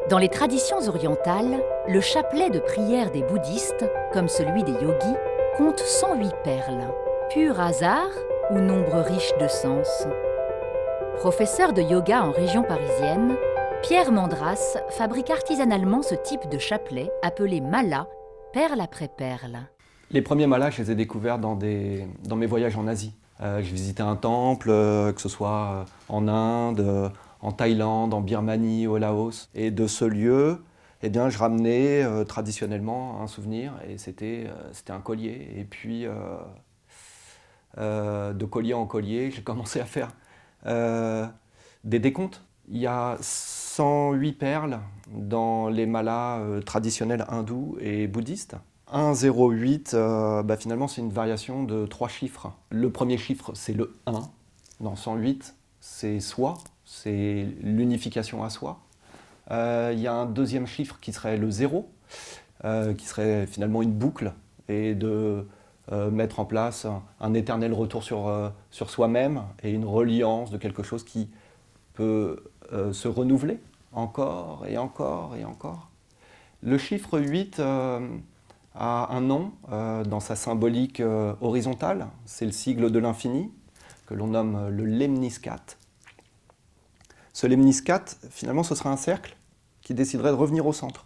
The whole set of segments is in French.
Dans les traditions orientales, le chapelet de prière des bouddhistes, comme celui des yogis, compte 108 perles. Pur hasard ou nombre riche de sens? Professeur de yoga en région parisienne, Pierre Mandras fabrique artisanalement ce type de chapelet appelé mala, perle après perle. Les premiers malas, je les ai découverts dans mes voyages en Asie. J'ai visité un temple, que ce soit en Inde, en Thaïlande, en Birmanie, au Laos. Et de ce lieu, eh bien, je ramenais traditionnellement un souvenir, et c'était un collier. Et puis, de collier en collier, j'ai commencé à faire des décomptes. Il y a 108 perles dans les malas traditionnels hindous et bouddhistes. 1,08, finalement, c'est une variation de 3 chiffres. Le premier chiffre, c'est le 1. Dans 108, c'est soi, c'est l'unification à soi. Il y a un deuxième chiffre qui serait le 0, qui serait finalement une boucle, et de mettre en place un éternel retour sur soi-même et une reliance de quelque chose qui peut se renouveler encore et encore et encore. Le chiffre 8 a un nom dans sa symbolique horizontale, c'est le sigle de l'infini, que l'on nomme le lemniscate. Ce lemniscate, finalement, ce sera un cercle qui déciderait de revenir au centre.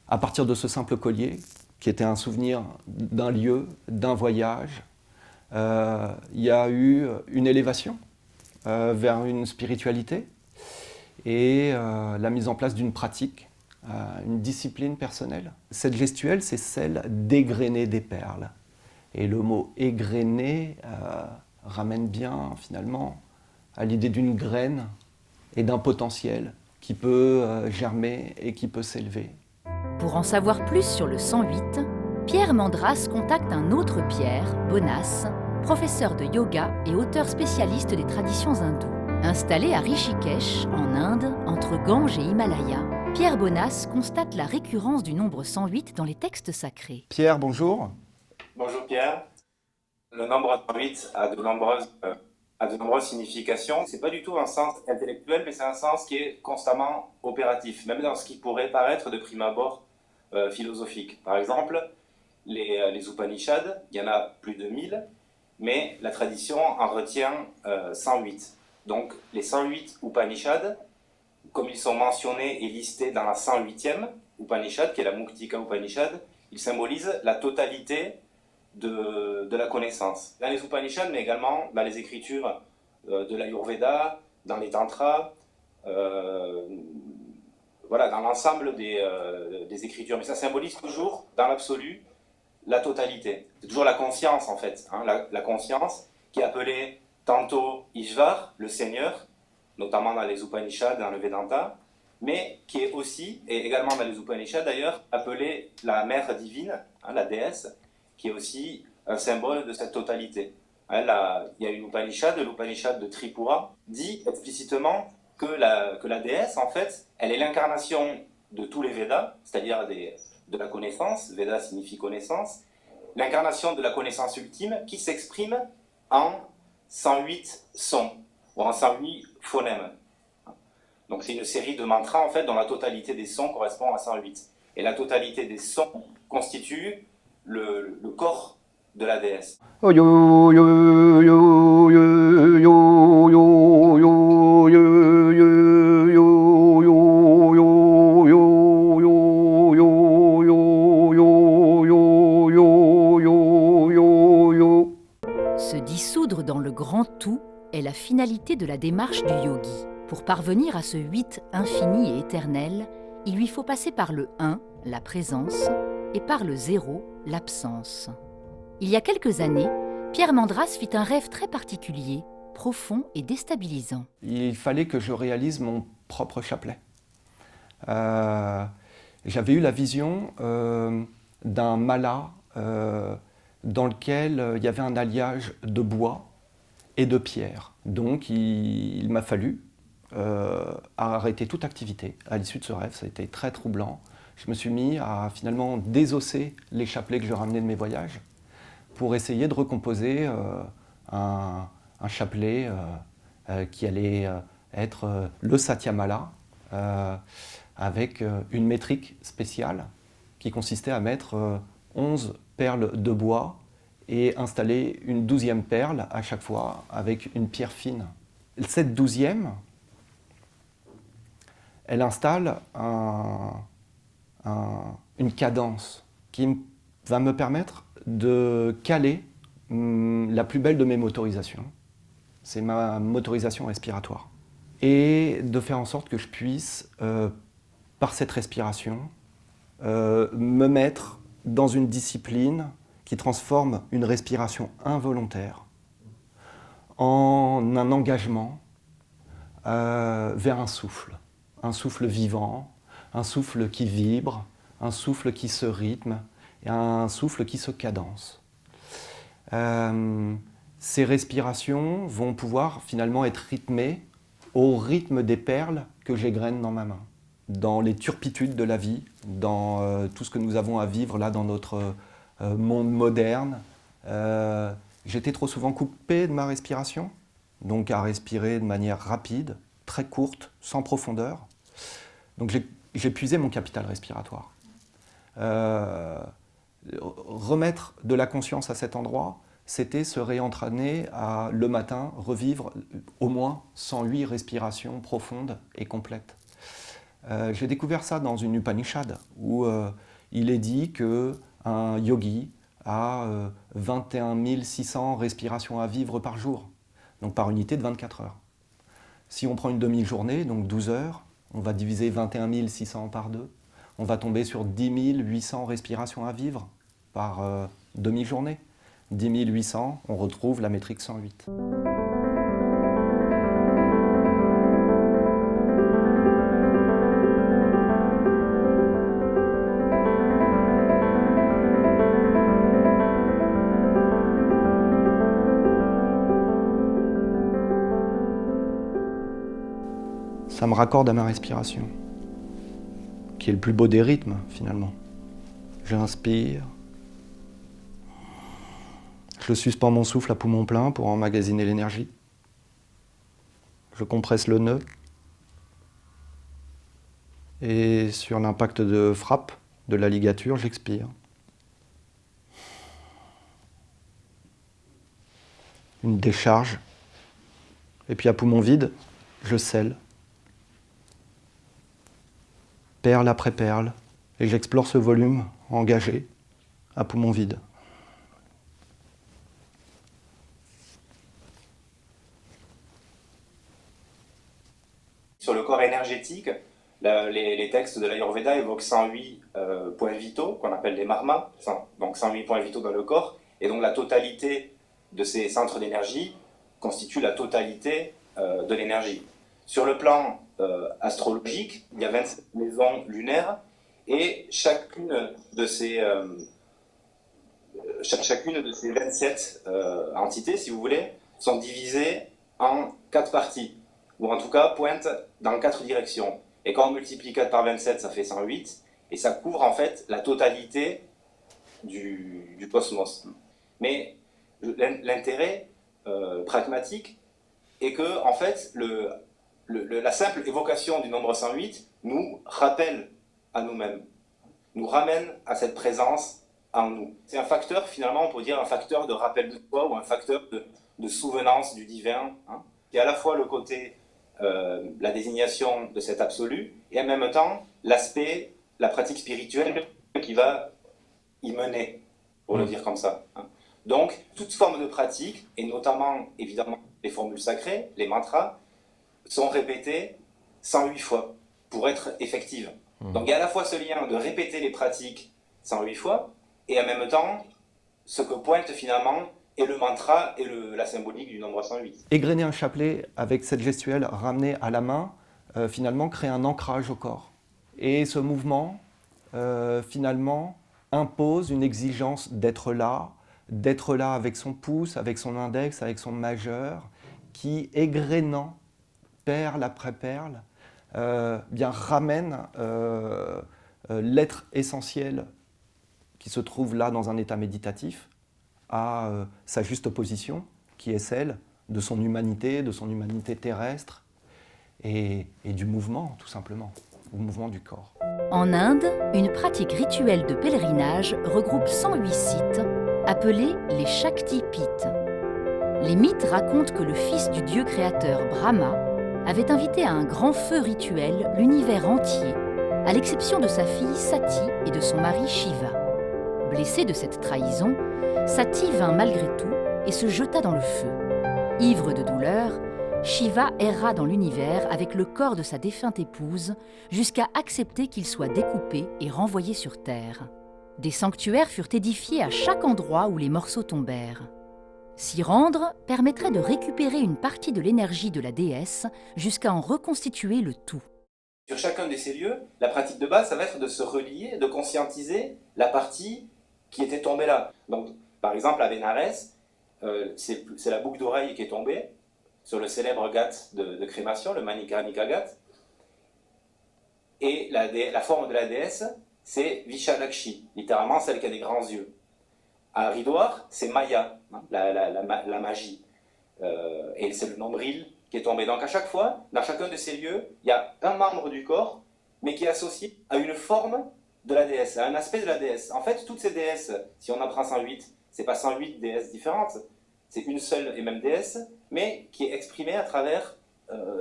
À partir de ce simple collier, qui était un souvenir d'un lieu, d'un voyage, il y a eu une élévation vers une spiritualité et la mise en place d'une pratique, une discipline personnelle. Cette gestuelle, c'est celle d'égrener des perles. Et le mot égrener ramène bien finalement à l'idée d'une graine et d'un potentiel qui peut germer et qui peut s'élever. Pour en savoir plus sur le 108, Pierre Mandras contacte un autre Pierre, Bonas, professeur de yoga et auteur spécialiste des traditions hindoues. Installé à Rishikesh, en Inde, entre Gange et Himalaya, Pierre Bonas constate la récurrence du nombre 108 dans les textes sacrés. Pierre, bonjour. Bonjour Pierre. Le nombre 108 a de nombreuses significations. C'est pas du tout un sens intellectuel, mais c'est un sens qui est constamment opératif, même dans ce qui pourrait paraître de prime abord philosophique. Par exemple, les Upanishads, il y en a plus de 1000, mais la tradition en retient 108. Donc les 108 Upanishads, comme ils sont mentionnés et listés dans la 108e Upanishad, qui est la Muktika Upanishad, ils symbolisent la totalité de la connaissance. Dans les Upanishads, mais également dans les écritures de l'Ayurveda, dans les Tantras, voilà, dans l'ensemble des écritures. Mais ça symbolise toujours, dans l'absolu, la totalité. C'est toujours la conscience, en fait. Hein, la conscience qui est appelée tantôt Ishvar, le Seigneur, notamment dans les Upanishads, dans le Vedanta, mais qui est aussi, et également dans les Upanishads d'ailleurs, appelée la mère divine, hein, la déesse, qui est aussi un symbole de cette totalité. Hein, il y a une Upanishad, l'Upanishad de Tripura, dit explicitement que la déesse, en fait, elle est l'incarnation de tous les Védas, c'est-à-dire de la connaissance, Veda signifie connaissance, l'incarnation de la connaissance ultime qui s'exprime en 108 sons, ou en 108 phonèmes. Donc c'est une série de mantras en fait dont la totalité des sons correspond à 108. Et la totalité des sons constitue le corps de la déesse. Se dissoudre dans le grand tout est la finalité de la démarche du yogi. Pour parvenir à ce 8 infini et éternel, il lui faut passer par le 1, la présence, et par le 0, l'absence. Il y a quelques années, Pierre Mandras fit un rêve très particulier, profond et déstabilisant. Il fallait que je réalise mon propre chapelet. J'avais eu la vision d'un mala dans lequel il y avait un alliage de bois et de pierre. Donc il m'a fallu arrêter toute activité à l'issue de ce rêve. Ça a été très troublant. Je me suis mis à finalement désosser les chapelets que je ramenais de mes voyages pour essayer de recomposer un chapelet qui allait être le Satyamala, avec une métrique spéciale qui consistait à mettre 11 perles de bois et installer une 12e perle à chaque fois avec une pierre fine. Cette 12e, elle installe une cadence qui va me permettre de caler la plus belle de mes motorisations. C'est ma motorisation respiratoire. Et de faire en sorte que je puisse, par cette respiration, me mettre dans une discipline qui transforme une respiration involontaire en un engagement vers un souffle vivant, un souffle qui vibre, un souffle qui se rythme et un souffle qui se cadence. Ces respirations vont pouvoir finalement être rythmées au rythme des perles que j'égrène dans ma main, dans les turpitudes de la vie, dans tout ce que nous avons à vivre là dans notre monde moderne. J'étais trop souvent coupé de ma respiration, donc à respirer de manière rapide, très courte, sans profondeur. Donc j'ai puisé mon capital respiratoire. Remettre de la conscience à cet endroit, c'était se réentraîner à, le matin, revivre au moins 108 respirations profondes et complètes. J'ai découvert ça dans une Upanishad, où il est dit qu'un yogi a 21 600 respirations à vivre par jour, donc par unité de 24 heures. Si on prend une demi-journée, donc 12 heures, on va diviser 21 600 par 2, on va tomber sur 10 800 respirations à vivre par demi-journée. 10 800, on retrouve la métrique 108. Ça me raccorde à ma respiration, qui est le plus beau des rythmes, finalement. J'inspire, je suspends mon souffle à poumon plein pour emmagasiner l'énergie. Je compresse le nœud. Et sur l'impact de frappe de la ligature, j'expire. Une décharge. Et puis à poumon vide, je scelle. Perle après perle. Et j'explore ce volume engagé à poumon vide. Sur le corps énergétique, les textes de l'Ayurveda évoquent 108 points vitaux, qu'on appelle les marmas, donc 108 points vitaux dans le corps, et donc la totalité de ces centres d'énergie constitue la totalité de l'énergie. Sur le plan astrologique, il y a 27 maisons lunaires, et chacune de ces 27 entités, si vous voulez, sont divisées en 4 parties, ou en tout cas pointent dans 4 directions. Et quand on multiplie 4 par 27, ça fait 108, et ça couvre en fait la totalité du cosmos. Mais l'intérêt pragmatique est que, en fait, la simple évocation du nombre 108 nous rappelle à nous-mêmes, nous ramène à cette présence en nous. C'est un facteur, finalement, on peut dire un facteur de rappel de soi ou un facteur de souvenance du divin, hein, qui est à la fois le côté, la désignation de cet absolu, et en même temps l'aspect, la pratique spirituelle qui va y mener, pour le dire comme ça. Hein. Donc, toute forme de pratique, et notamment, évidemment, les formules sacrées, les mantras, sont répétées 108 fois pour être effectives. Donc, il y a à la fois ce lien de répéter les pratiques 108 fois, et en même temps, ce que pointe finalement est le mantra et la symbolique du nombre 108. Égrener un chapelet avec cette gestuelle ramenée à la main, finalement, crée un ancrage au corps. Et ce mouvement, finalement, impose une exigence d'être là avec son pouce, avec son index, avec son majeur, qui, égrénant perle après perle, bien ramène l'être essentiel qui se trouve là dans un état méditatif à sa juste position, qui est celle de son humanité terrestre et du mouvement, tout simplement. au mouvement du corps. En Inde, une pratique rituelle de pèlerinage regroupe 108 sites, appelés les Shakti-Pîtes. Les mythes racontent que le fils du dieu créateur Brahma avait invité à un grand feu rituel l'univers entier, à l'exception de sa fille Sati et de son mari Shiva. Blessé de cette trahison, Sati vint malgré tout et se jeta dans le feu. Ivre de douleur, Shiva erra dans l'univers avec le corps de sa défunte épouse jusqu'à accepter qu'il soit découpé et renvoyé sur terre. Des sanctuaires furent édifiés à chaque endroit où les morceaux tombèrent. S'y rendre permettrait de récupérer une partie de l'énergie de la déesse jusqu'à en reconstituer le tout. Sur chacun de ces lieux, la pratique de base, ça va être de se relier, de conscientiser la partie qui était tombée là. Donc, par exemple, à Bénarès, c'est la boucle d'oreille qui est tombée sur le célèbre ghat de crémation, le Manikarnika Ghat. Et la forme de la déesse, c'est Vishalakshi, littéralement celle qui a des grands yeux. À Haridwar, c'est Maya, la magie. Et c'est le nombril qui est tombé. Donc à chaque fois, dans chacun de ces lieux, il y a un membre du corps, mais qui est associé à une forme de la déesse, à un aspect de la déesse. En fait, toutes ces déesses, si on en prend 108, c'est pas 108 déesses différentes, c'est une seule et même déesse, mais qui est exprimée à travers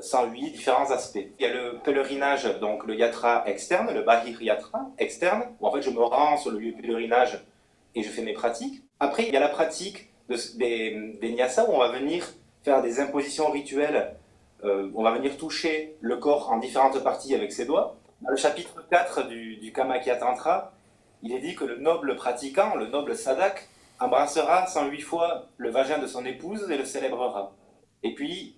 108 différents aspects. Il y a le pèlerinage, donc le yatra externe, le bahir yatra externe, où en fait je me rends sur le lieu de pèlerinage et je fais mes pratiques. Après, il y a la pratique des nyasas, où on va venir faire des impositions rituelles, on va venir toucher le corps en différentes parties avec ses doigts. Dans le chapitre 4 du Kamakya Tantra, il est dit que le noble pratiquant, le noble sadhak, embrassera 108 fois le vagin de son épouse et le célébrera. Et puis,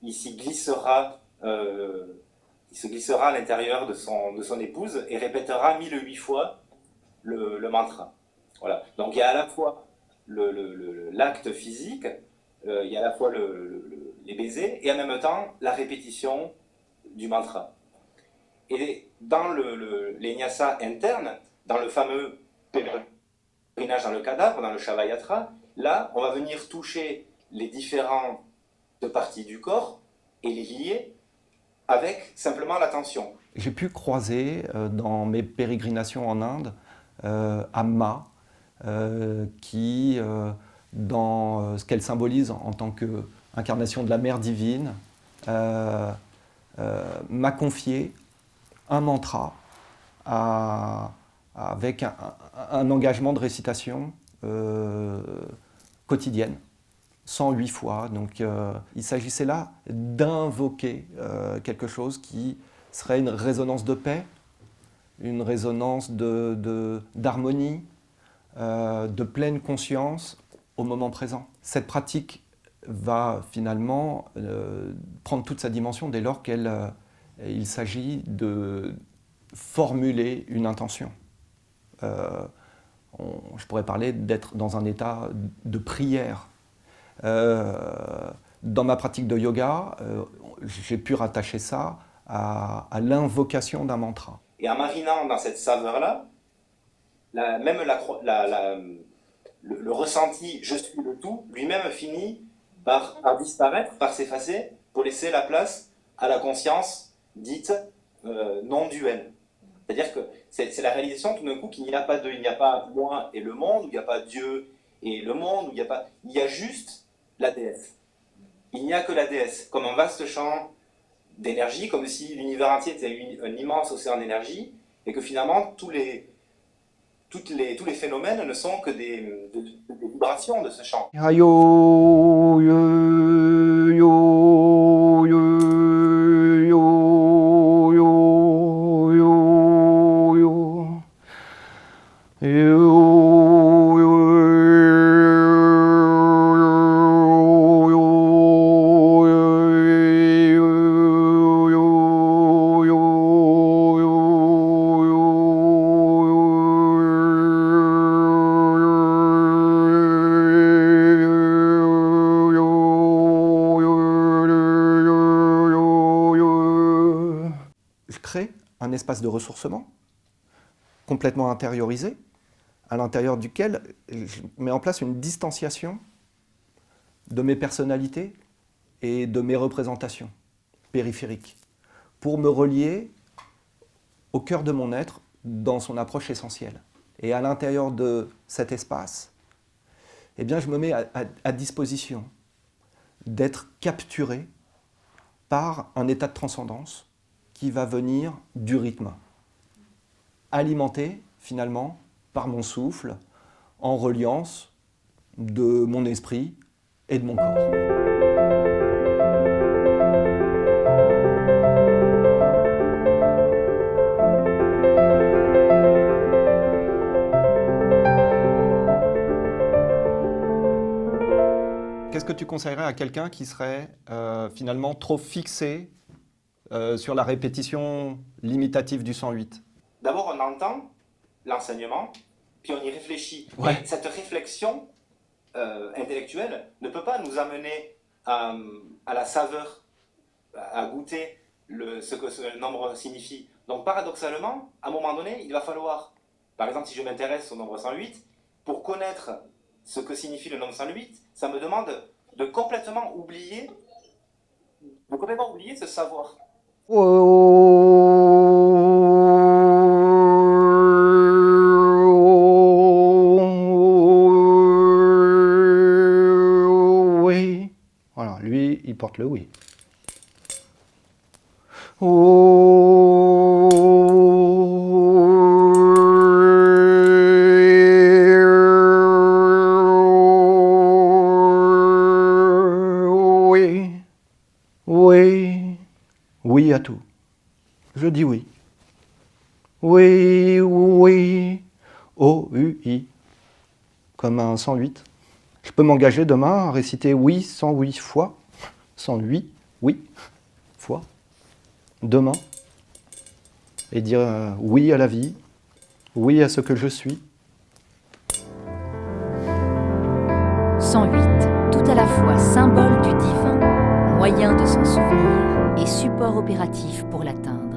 il se glissera à l'intérieur de son épouse et répétera 1008 fois le mantra. Voilà. Donc il y a à la fois l'acte physique, il y a à la fois les baisers et en même temps la répétition du mantra. Et dans les nyasas internes, dans le fameux pèlerinage dans le cadavre, dans le Shavayatra, là, on va venir toucher les différentes parties du corps et les lier avec simplement l'attention. J'ai pu croiser dans mes pérégrinations en Inde Amma, qui, dans ce qu'elle symbolise en tant qu'incarnation de la mère divine, m'a confié un mantra avec un engagement de récitation quotidienne, 108 fois. Donc il s'agissait là d'invoquer quelque chose qui serait une résonance de paix, une résonance d'harmonie, de pleine conscience au moment présent. Cette pratique va finalement prendre toute sa dimension dès lors qu'il s'agit de formuler une intention. Je pourrais parler d'être dans un état de prière. Dans ma pratique de yoga, j'ai pu rattacher ça à l'invocation d'un mantra. Et en marinant dans cette saveur-là, même le ressenti « je suis le tout » lui-même finit par disparaître, par s'effacer, pour laisser la place à la conscience dite non duelle. C'est-à-dire que c'est la réalisation tout d'un coup qu'il n'y a pas deux, il n'y a pas moi et le monde, il n'y a pas Dieu et le monde, il y a juste la déesse. Il n'y a que la déesse, comme un vaste champ d'énergie, comme si l'univers entier était un immense océan d'énergie, et que finalement tous les phénomènes ne sont que des vibrations de ce champ. Un espace de ressourcement complètement intériorisé, à l'intérieur duquel je mets en place une distanciation de mes personnalités et de mes représentations périphériques, pour me relier au cœur de mon être, dans son approche essentielle. Et à l'intérieur de cet espace, eh bien, je me mets à disposition d'être capturé par un état de transcendance qui va venir du rythme, alimenté finalement par mon souffle, en reliance de mon esprit et de mon corps. Qu'est-ce que tu conseillerais à quelqu'un qui serait finalement trop fixé sur la répétition limitative du 108? D'abord, on entend l'enseignement, puis on y réfléchit. Ouais. Et cette réflexion intellectuelle ne peut pas nous amener à la saveur, à goûter ce que ce nombre signifie. Donc paradoxalement, à un moment donné, il va falloir, par exemple, si je m'intéresse au nombre 108, pour connaître ce que signifie le nombre 108, ça me demande de complètement oublier ce savoir. Oui. Voilà, lui, il porte le oui. Oui. Oui. Oui à tout. Je dis oui. Oui, oui. O-U-I. Comme un 108. Je peux m'engager demain à réciter oui 108 fois. 108, oui, fois. Demain. Et dire oui à la vie. Oui à ce que je suis. 108, tout à la fois symbole du divin, moyen de s'en souvenir et support opératif pour l'atteindre.